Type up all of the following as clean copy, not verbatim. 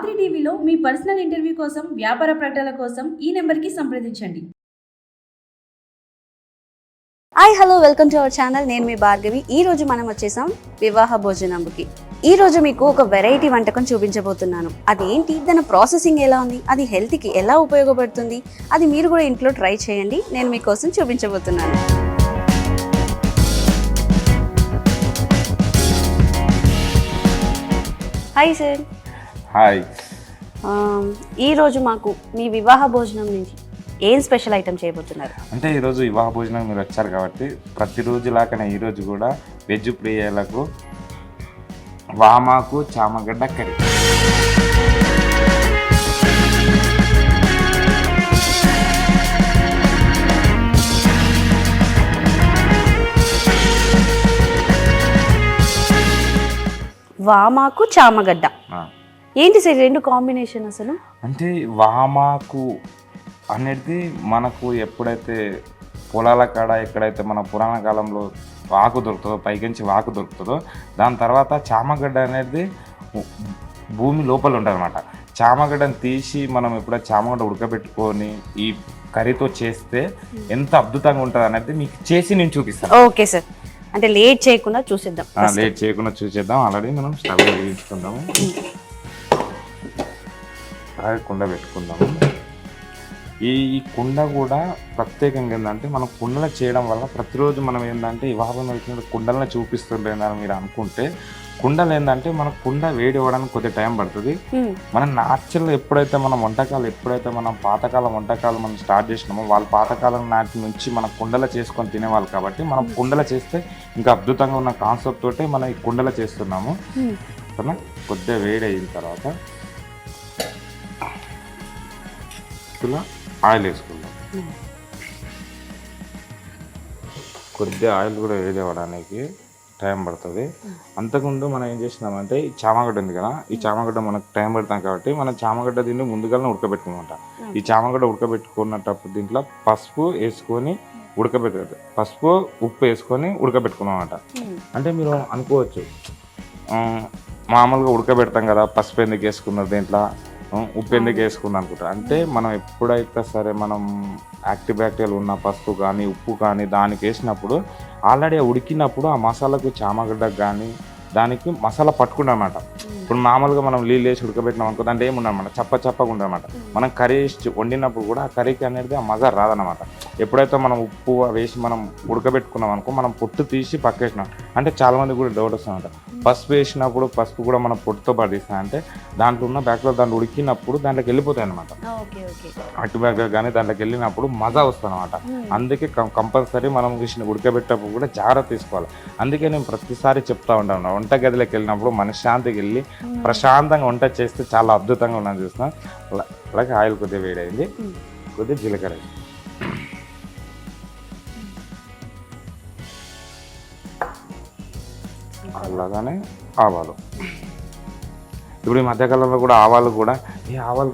మాతృ టీవీలో మీ personal interview కోసం వ్యాపార ప్రకటనల కోసం ఈ నెంబర్కి సంప్రదించండి. Hi hello welcome to our channel. నేను మీ భార్గవి. ఈ రోజు మనం వచ్చేసాం వివాహ భోజనంకి. ఈ రోజు మీకు ఒక వెరైటీ వంటకం చూపించబోతున్నాను. అదేంటి, దాని ప్రాసెసింగ్ ఎలా ఉంది, అది హెల్త్కి ఎలా ఉపయోగపడుతుంది, అది మీరు కూడా ఇంట్లో ట్రై చేయండి. నేను మీకోసం చూపించబోతున్నాను. Hi sir. హాయ్. ఈరోజు మాకు మీ వివాహ భోజనం నుంచి ఏం స్పెషల్ ఐటమ్ చేయబోతున్నారు? అంటే ఈరోజు వివాహ భోజనం మీరు వచ్చారు కాబట్టి ప్రతిరోజు లాగానే ఈరోజు కూడా వెజ్ ప్రియులకు వామాకు చామగడ్డ కర్రీ. వామాకు చామగడ్డ ఏంటి సార్ రెండు కాంబినేషన్ అసలు? అంటే వామాకు అనేది మనకు ఎప్పుడైతే పొలాల కాడ ఎక్కడైతే మన పురాణ కాలంలో వాకు దొరుకుతుందో, పైకించి వాకు దొరుకుతుందో, దాని తర్వాత చామగడ్డ అనేది భూమి లోపల ఉంటుంది అనమాట. చామగడ్డను తీసి మనం ఎప్పుడైతే చామగడ్డ ఉడకబెట్టుకొని ఈ కర్రీతో చేస్తే ఎంత అద్భుతంగా ఉంటుంది అనేది మీకు చేసి నేను చూపిస్తాను. ఓకే సార్, అంటే లేట్ చేయకుండా చూసేద్దాం. లేట్ చేయకుండా చూసేద్దాం. ఆల్రెడీ మనం స్టవ్ వేయించుకుందాము. కుండ పెట్టుకుందాము. ఈ కుండ కూడా ప్రత్యేకంగా ఏంటంటే మనం కుండలు చేయడం వల్ల ప్రతిరోజు మనం ఏంటంటే ఈ వాహనం వచ్చిన కుండలను చూపిస్తుండేదని మీరు అనుకుంటే, కుండలు ఏంటంటే మన కుండ వేడి అవ్వడానికి కొద్దిగా టైం పడుతుంది. మనం నాచురల్ ఎప్పుడైతే మనం వంటకాలు మనం పాతకాలం వంటకాలు మనం స్టార్ట్ చేసినామో, వాళ్ళ పాతకాలం నాటి నుంచి మన కుండలు చేసుకొని తినేవాళ్ళు కాబట్టి మనం కుండలు చేస్తే ఇంకా అద్భుతంగా ఉన్న కాన్సెప్ట్ తోటే మనం ఈ కుండలు చేస్తున్నాము. కొద్దిగా వేడి అయిన తర్వాత ఇలా ఆయిల్ వేసుకుందాం. కొద్దిగా ఆయిల్ కూడా వేడి అవ్వడానికి టైం పడుతుంది. అంతకుముందు మనం ఏం చేసినామంటే ఈ చామగడ్డ ఉంది కదా, ఈ చామగడ్డ మనకు టైం పడతాం కాబట్టి మనం చామగడ్డ దీన్ని ముందుగానే ఉడకబెట్టుకుంటాం. ఈ చామగడ్డ ఉడకబెట్టుకున్నప్పుడు దీంట్లో పసుపు వేసుకొని పసుపు ఉప్పు వేసుకొని ఉడకబెట్టుకున్నామన్నమాట. అంటే మీరు అనుకోవచ్చు మామూలుగా ఉడకబెడతాం కదా, పసుపు ఎందుకు వేసుకున్నారు, దీంట్లో ఉప్పు ఎందుకు వేసుకుందాం అనుకుంటా. అంటే మనం ఎప్పుడైతే సరే మనం యాక్టివ్ బ్యాక్టీరియాలు ఉన్న పసుపు కానీ ఉప్పు కానీ దానికి వేసినప్పుడు ఆల్రెడీ ఉడికినప్పుడు ఆ మసాలాకు చామగడ్డకు కానీ దానికి మసాలా పట్టుకుంటాం అన్నమాట. ఇప్పుడు మామూలుగా మనం నీళ్ళు వేసి ఉడకబెట్టినాం అనుకో, దాంట్లో ఏముండనమాట, చప్పగా ఉండనమాట. మనం కర్రీ వండినప్పుడు కూడా ఆ కర్రీకి అనేది ఆ మజా రాదనమాట. ఎప్పుడైతే మనం ఉప్పు వేసి మనం ఉడకబెట్టుకున్నాం అనుకో, మనం పొట్టు తీసి పక్కేసినాం అంటే చాలామంది కూడా డౌట్ వస్తుందన్నమాట. పసుపు వేసినప్పుడు పసుపు కూడా మనం పొట్టుతో పడిస్తాం అంటే దాంట్లో ఉన్న బ్యాక్టీరియా దాంట్లో ఉడికినప్పుడు దాంట్లోకి వెళ్ళిపోతాయి అనమాట. అటు బ్యాక్టీరియా కానీ దాంట్లోకి వెళ్ళినప్పుడు మజా వస్తుంది అనమాట. అందుకే కంపల్సరీ మనం ఉడకబెట్టేటప్పుడు కూడా జాగ్రత్త తీసుకోవాలి. అందుకే నేను ప్రతిసారి చెప్తా ఉంటాను, వంట గదిలోకి వెళ్ళినప్పుడు మనశ్శాంతికి వెళ్ళి ప్రశాంతంగా వంట చేస్తే చాలా అద్భుతంగా ఉన్నది చూస్తున్నాం. అలాగే ఆయిల్ కొద్దిగా వేడైంది, కొద్దిగా జీలకర్ర, అలాగానే ఆవాలు. ఇప్పుడు ఈ మధ్యకాలంలో కూడా ఆవాలు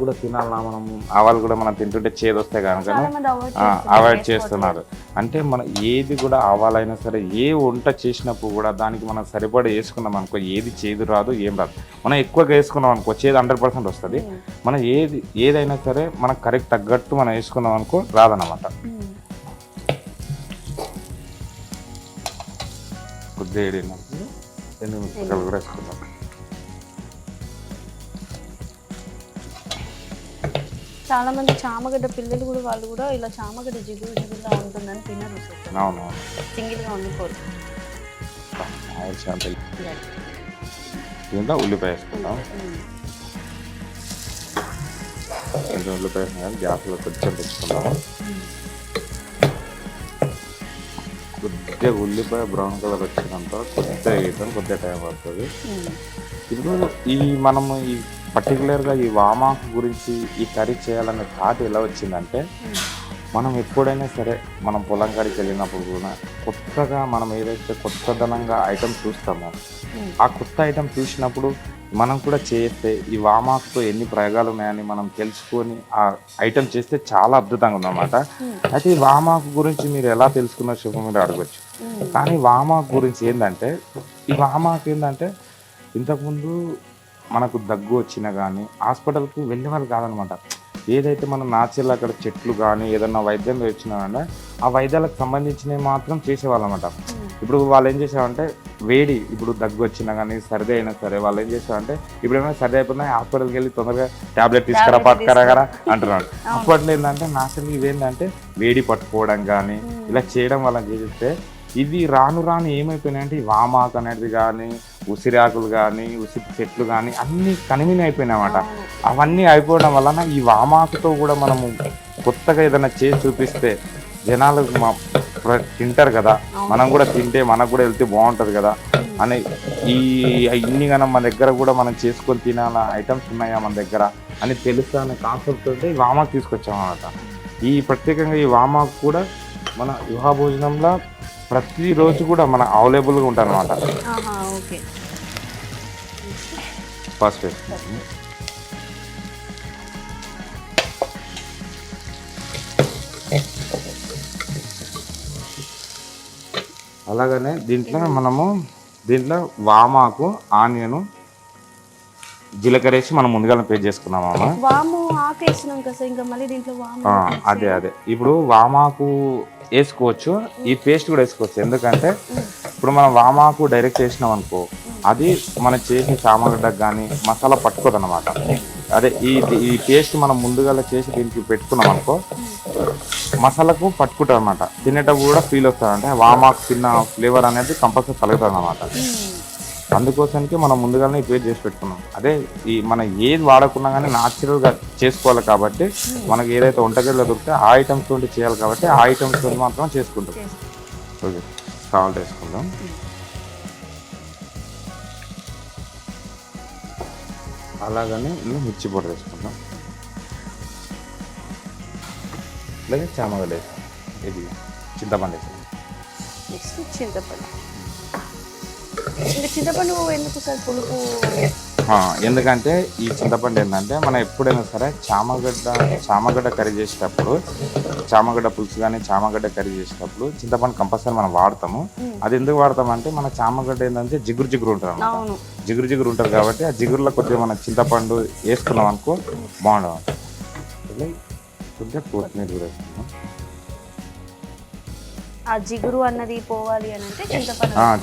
కూడా తినాలన్నా మనం ఆవాలు కూడా మనం తింటుంటే చేదు వస్తాయి కనుక అవాయిడ్ చేస్తున్నారు. అంటే మనం ఏది కూడా ఆవాలైనా సరే ఏ వంట చేసినప్పుడు కూడా దానికి మనం సరిపడా వేసుకున్నాం అనుకో, ఏది చేదు రాదు, ఏం రాదు. మనం ఎక్కువగా వేసుకున్నాం అనుకో చేదు 100% వస్తుంది. మనం ఏదైనా సరే మనకు కరెక్ట్ తగ్గట్టు మనం వేసుకున్నాం అనుకో రాదన్నమాట. కొద్దిగా ఏడినప్పుడు ఎండుమిరపకాయలు కూడా వేసుకుందాం. చాలా మంది చామగడ్డ పిల్లలు కూడా వాళ్ళు కూడా ఇలా చామగడ్డ జిగురుగా ఉంటుందని తినరు. అవునవును, సింగిల్గా వండుకోరు. దీంట్లో ఉల్లిపాయ వేసుకుంటాం. కొంచెం ఉల్లిపాయ వేసుకున్నాం, గ్యాస్లో కొంచెం తెచ్చుకుంటాము. కొద్దిగా ఉల్లిపాయ బ్రౌన్ కలర్ వచ్చినంత కొద్దిగా వేయటం కొద్దిగా టైం పడుతుంది. ఇప్పుడు మనము ఈ పర్టికులర్గా ఈ వామాకు గురించి ఈ కర్రీ చేయాలనే థాట్ ఎలా వచ్చిందంటే, మనం ఎప్పుడైనా సరే మనం పొలం కాడికి వెళ్ళినప్పుడు కూడా కొత్తగా మనం ఏదైతే కొత్తదనంగా ఐటమ్ చూస్తామో, ఆ కొత్త ఐటమ్ చూసినప్పుడు మనం కూడా చేస్తే ఈ వామాకుతో ఎన్ని ప్రయోగాలు ఉన్నాయని మనం తెలుసుకొని ఆ ఐటమ్ చేస్తే చాలా అద్భుతంగా ఉందన్నమాట. అయితే ఈ వామాకు గురించి మీరు ఎలా తెలుసుకున్నారు చెప్పి మీరు అడగచ్చు. కానీ వామాకు గురించి ఏంటంటే, ఈ వామాకు ఏంటంటే ఇంతకుముందు మనకు దగ్గు వచ్చినా కానీ హాస్పిటల్కి వెళ్ళే వాళ్ళు కాదనమాట. ఏదైతే మనం నాచురల్ అక్కడ చెట్లు కానీ ఏదన్నా వైద్యం వచ్చినా అంటే ఆ వైద్యాలకు సంబంధించినవి మాత్రం చేసేవాళ్ళు అనమాట. ఇప్పుడు వాళ్ళు ఏం చేసేవారంటే వేడి, ఇప్పుడు దగ్గు వచ్చినా కానీ సర్ది అయినా సరే వాళ్ళు ఏం చేసేవారంటే ఇప్పుడు ఏమైనా సర్ది అయిపోయినా హాస్పిటల్కి వెళ్ళి తొందరగా ట్యాబ్లెట్ తీసుకురా పట్టుకరా అంటున్నాడు. అప్పట్లో ఏంటంటే నాచురల్ ఇవేంటంటే వేడి పట్టుకోవడం కానీ ఇలా చేయడం వల్ల చేస్తే ఇది రాను రాను ఏమైపోయినాయంటే ఈ వామాకు అనేది కానీ ఉసిరాకులు కానీ ఉసిరి చెట్లు కానీ అన్నీ కనుమిని అయిపోయినాయన్నమాట. అవన్నీ అయిపోవడం వలన ఈ వామాకుతో కూడా మనము కొత్తగా ఏదైనా చేసి చూపిస్తే జనాలు తింటారు కదా, మనం కూడా తింటే మనకు కూడా వెళ్తే బాగుంటుంది కదా అని ఈ ఇన్ని గనం మన దగ్గర కూడా మనం చేసుకొని తినాల ఐటమ్స్ ఉన్నాయా మన దగ్గర అని తెలుస్తా అనే కాన్సెప్ట్ తోటి ఈ వామాకు తీసుకొచ్చామన్నమాట. ఈ ప్రత్యేకంగా ఈ వామాకు కూడా మన వివాహ భోజనంలో ప్రతిరోజు కూడా మన అవైలబుల్గా ఉంటుంది అనమాట. ఫస్ట్ అలాగనే దీంట్లో వామాకు ఆనియను జీలకర్ర వేసి మనం ముందుగా పేస్ట్ చేసుకున్నామా. అదే ఇప్పుడు వామాకు వేసుకోవచ్చు, ఈ పేస్ట్ కూడా వేసుకోవచ్చు. ఎందుకంటే ఇప్పుడు మనం వామాకు డైరెక్ట్ వేసినాం అనుకో అది మనం చేసిన చామగడ్డకు కానీ మసాలా పట్టుకోదు అనమాట. అదే ఈ పేస్ట్ మనం ముందుగా చేసి దీనికి పెట్టుకున్నాం అనుకో మసాలాకు పట్టుకుంటాం అనమాట. తినేటప్పుడు కూడా ఫీల్ వస్తుంది, అంటే వామాకు తిన్న ఫ్లేవర్ అనేది కంపల్సరీ కలుగుతుంది అనమాట. అందుకోసానికి మనం ముందుగానే ఈ పేస్ట్ చేసి పెట్టుకున్నాం. అదే మనం ఏది వాడకున్నా కానీ న్యాచురల్గా చేసుకోవాలి కాబట్టి మనకి ఏదైతే వంటగదిలో దొరికితే ఆ ఐటమ్స్ తోటి చేయాలి కాబట్టి ఆ ఐటమ్స్ తోటి మాత్రం చేసుకుంటాం. ఓకే, సాల్ట్ వేసుకుందాం. అలాగనే ఇలా మిర్చి పౌడర్ వేసుకుందాం. అలాగే చామగడ్డ వేసుకుందాం. ఇది చింతపండు వేసుకుందాం. ఎందుకంటే ఈ చింతపండు ఏంటంటే మనం ఎప్పుడైనా సరే చామగడ్డ కర్రీ చేసేటప్పుడు చామగడ్డ పులుసు కానీ చామగడ్డ కర్రీ చేసేటప్పుడు చింతపండు కంపల్సరీ మనం వాడతాము. అది ఎందుకు వాడతామంటే మన చామగడ్డ ఏంటంటే జిగురు ఉంటుంది అన్నమాట. జిగురు ఉంటుంది కాబట్టి ఆ జిగురులో కొద్దిగా మన చింతపండు వేసుకున్నాం అనుకో బాగుండదు. కొద్దిగా కొత్తిమీర కూడా వేసుకున్నాం. ఆ జిగురు అన్నది పోవాలి అని అంటే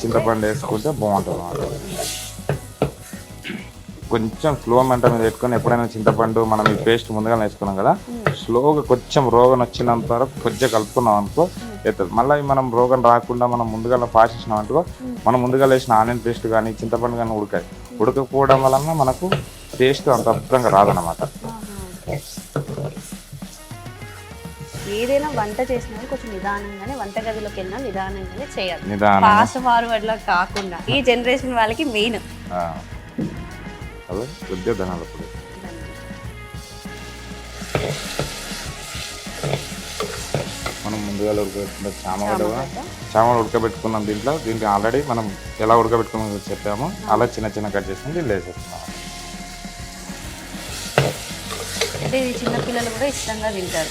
చింతపండు వేసుకుంటే బాగుంటుంది అన్నమాట. కొంచెం స్లో మంట మీద పెట్టుకొని ఎప్పుడైనా చింతపండు మనం ఈ పేస్ట్ ముందుగా వేసుకున్నాం కదా స్లోగా కొంచెం రోగం వచ్చినంత వరకు కొద్దిగా కలుపుకున్నాం అనుకో అవుతుంది. మళ్ళీ మనం రోగం రాకుండా మనం ముందుగా పాస్ చేసినాం అనుకో మనం ముందుగా వేసిన ఆనియన్ పేస్ట్ కానీ చింతపండు కానీ ఉడకపోవడం వలన మనకు టేస్ట్ అంత అద్భుతంగా రాదన్నమాట. ఏదైనా వంట చేసినా కొంచెం నిదానంగానే వంటగదిలోకి వెళ్ళినా నిదానంగానే చేయాలి, ఫాస్ట్ ఫార్వర్డ్ లా కాకుండా. ఈ జనరేషన్ వాళ్ళకి మెయిన్ కొద్దిగా ధనాలు పొడి మనం ముందుగా ఉడకబెట్టుకున్న చామగడ్డ ఉడకబెట్టుకున్నాం. దీంట్లో ఆల్రెడీ మనం ఎలా ఉడకబెట్టుకున్నామో చెప్పాము. అలా చిన్న చిన్న కట్ చేసుకుని దీంట్లో వేసేస్తున్నాం. అంటే ఇది చిన్నపిల్లలు కూడా ఇష్టంగా తింటారు.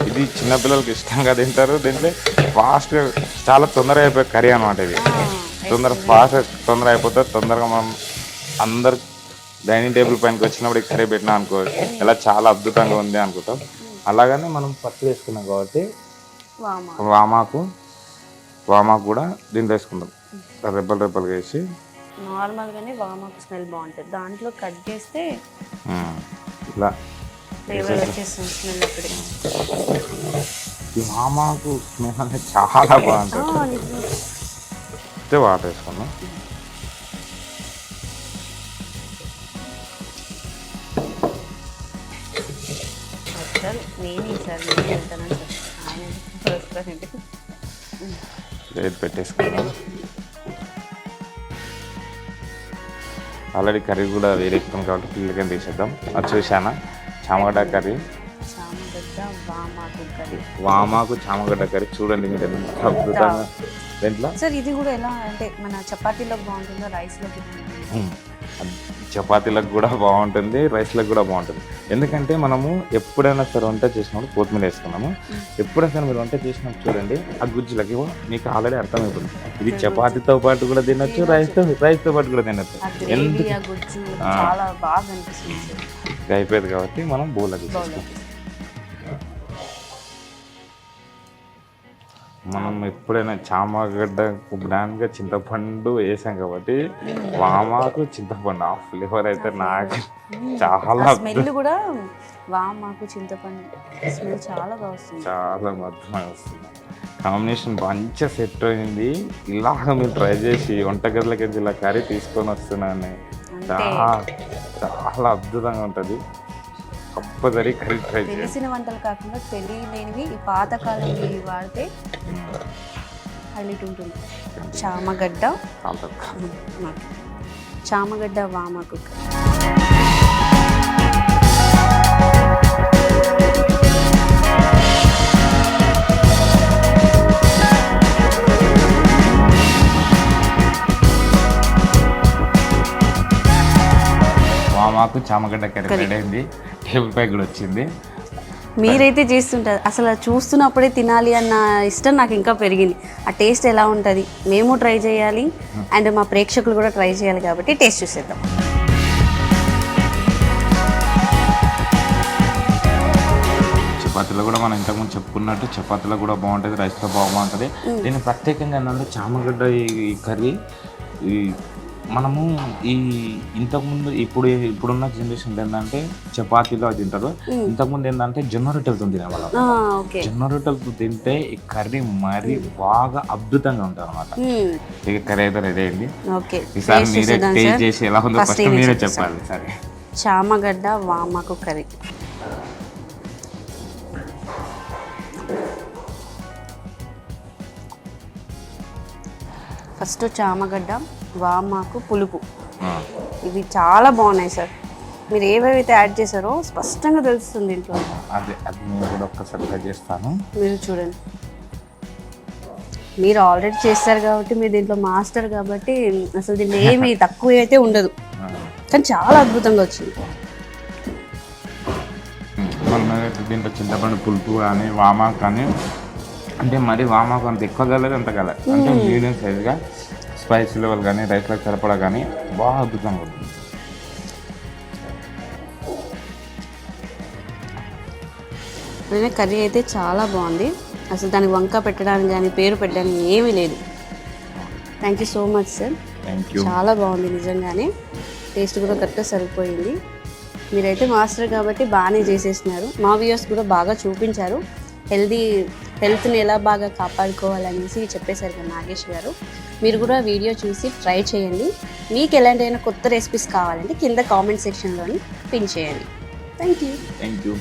ఇది చిన్నపిల్లలకి ఇష్టంగా తింటారు. దీంట్లో ఫాస్ట్గా చాలా తొందరగా అయిపోయే కర్రీ అనమాట. ఇది తొందరగా అయిపోతుంది. తొందరగా మనం అందరు డైనింగ్ టేబుల్ పైనకి వచ్చినప్పుడు ఈ కర్రీ పెట్టినా అనుకో ఇలా చాలా అద్భుతంగా ఉంది అనుకుంటాం. అలాగనే మనం పచ్చి వేసుకున్నాం కాబట్టి వామాకు కూడా దీంట్లో వేసుకుంటాం. రెబ్బలుగా వేసి నార్మల్గానే వామాకు స్మెల్ బాగుంటుంది. దాంట్లో కట్ చేస్తే ఇలా ఫ్లేవర్ వచ్చేస్తుంది స్మెల్. అప్పుడు ఈ వామాకు స్మెల్ అనేది చాలా బాగుంటుంది. వాటర్ వేసుకున్నాం. పెట్టేసుకున్నాం. ఆల్రెడీ కర్రీ కూడా వేరేసుకున్నాం కాబట్టి పిల్లలకి తీసేద్దాం. అది చూసానా చామగడ్డ కర్రీ, వామాకు చామగడ్డ కర్రీ చూడండి మీరు ఎంత అద్భుతంగా. దీంట్లో సార్ ఇది కూడా ఎలా అంటే మన చపాతీలోకి బాగుంటుందో రైస్లోకి చపాతీలకు కూడా బాగుంటుంది, రైస్లకు కూడా బాగుంటుంది. ఎందుకంటే మనము ఎప్పుడైనా సరే వంట చేసినప్పుడు కొత్తిమీర వేసుకున్నాము. ఎప్పుడైనా సరే మీరు వంట చేసినప్పుడు చూడండి, ఆ గుజ్జులకి మీకు ఆల్రెడీ అర్థమైపోతుంది. ఇది చపాతీతో పాటు కూడా తినొచ్చు, రైస్తో పాటు కూడా తినొచ్చు. ఎందుకు చాలా బాగా అనిపిస్తుంది. అయిపోయేది కాబట్టి మనం బౌల్లో తీసుకుంటాం. మనం ఎప్పుడైనా చామగడ్డ బ్రాండ్గా చింతపండు వేసాం కాబట్టి వామాకు చింతపండు ఆ ఫ్లేవర్ అయితే నాకు చాలా స్మెల్ కూడా వామాకు చింతపండు స్మెల్ చాలా బాగా వస్తుంది, చాలా అద్భుతంగా వస్తుంది. కాంబినేషన్ మంచిగా సెట్ అయింది. ఇలాగ మీరు ట్రై చేసి వంటగదిలోకి ఇలా కర్రీ తీసుకొని వస్తున్నాను, చాలా అద్భుతంగా ఉంటుంది. కంపల్సరీ కర్రీ ట్రై చేయండి. తెలిసిన వంటలు కాకుండా తెలియలేనివి ఈ పాతకాలంలో వాడితే హైలైట్ ఉంటుంది. చామగడ్డ వామాకు. వామాకు చామగడ్డ కర్రీ రెడీ అయింది. టేబుల్ పై కూడా వచ్చింది. మీరైతే చేస్తుంటారు, అసలు చూస్తున్నప్పుడే తినాలి అన్న ఇష్టం నాకు ఇంకా పెరిగింది. ఆ టేస్ట్ ఎలా ఉంటుంది మేము ట్రై చేయాలి, అండ్ మా ప్రేక్షకులు కూడా ట్రై చేయాలి కాబట్టి టేస్ట్ చూసేద్దాం. చపాతీలో కూడా మనం ఇంతకుముందు చెప్పుకున్నట్టు చపాతీలో కూడా బాగుంటుంది, రైస్లో బాగుంటుంది. దీన్ని ప్రత్యేకంగా ఏంటంటే చామగడ్డ ఈ కర్రీ మనము ఇంతకుముందు ఇప్పుడున్న జనరేషన్ ఏంటంటే చపాతీలో తింటారు. ఇంతకుముందు ఏంటంటే జొన్న రొట్టెలతో తినేవాళ్ళం. జొన్న రొట్టెలతో తింటే ఈ కర్రీ మరీ బాగా అద్భుతంగా ఉంటుంది అనమాట. ఇక కర్రీ అయితే రెడీ అయింది. ఈసారి మీరే టేస్ట్ చేసి ఎలా ఉందో ఫస్ట్ మీరే చెప్పాలి. సరే, చామగడ్డ వామాకు కర్రీ. ఫస్ట్ చామగడ్డ వామాకు పులుపు ఇవి చాలా బాగున్నాయి సార్. మీరు ఏవేవైతే యాడ్ చేశారో స్పష్టంగా తెలుస్తుంది ఇంట్లో. అది నేను కూడా ఒక్కసారి ట్రై చేస్తాను. మీరు చూడండి, మీరు ఆల్రెడీ చేస్తారు కాబట్టి మీరు దీంట్లో మాస్టర్ కాబట్టి అసలు దీంట్లో ఏమి తక్కువ అయితే ఉండదు, కానీ చాలా అద్భుతంగా వచ్చింది. దీంట్లో చింతపండు పులుపు కానీ వామాకు కానీ అంటే మరి వామాకు అంత ఎక్కువ కలదు, అంత కలర్ అంటే మీడియం సైజుగా స్పైసీ లెవెల్ కానీ రైస్లకు సరిపడా కానీ బాగా అద్భుతంగా ఉంటుంది. కర్రీ అయితే చాలా బాగుంది. అసలు దానికి వంక పెట్టడానికి కానీ పేరు పెట్టడానికి ఏమీ లేదు. Thank you so much sir. చాలా బాగుంది నిజంగానే. టేస్ట్ కూడా కరెక్ట్గా సరిపోయింది. మీరైతే మాస్టర్ కాబట్టి బాగానే చేసేసినారు. మా వ్యూయర్స్ కూడా బాగా చూపించారు హెల్త్ని ఎలా బాగా కాపాడుకోవాలనేసి చెప్పేశారు కదా నాగేష్ గారు. మీరు కూడా వీడియో చూసి ట్రై చేయండి. మీకు ఎలాంటి కొత్త రెసిపీస్ కావాలంటే కింద కామెంట్ సెక్షన్లోని పిన్ చేయండి. Thank you.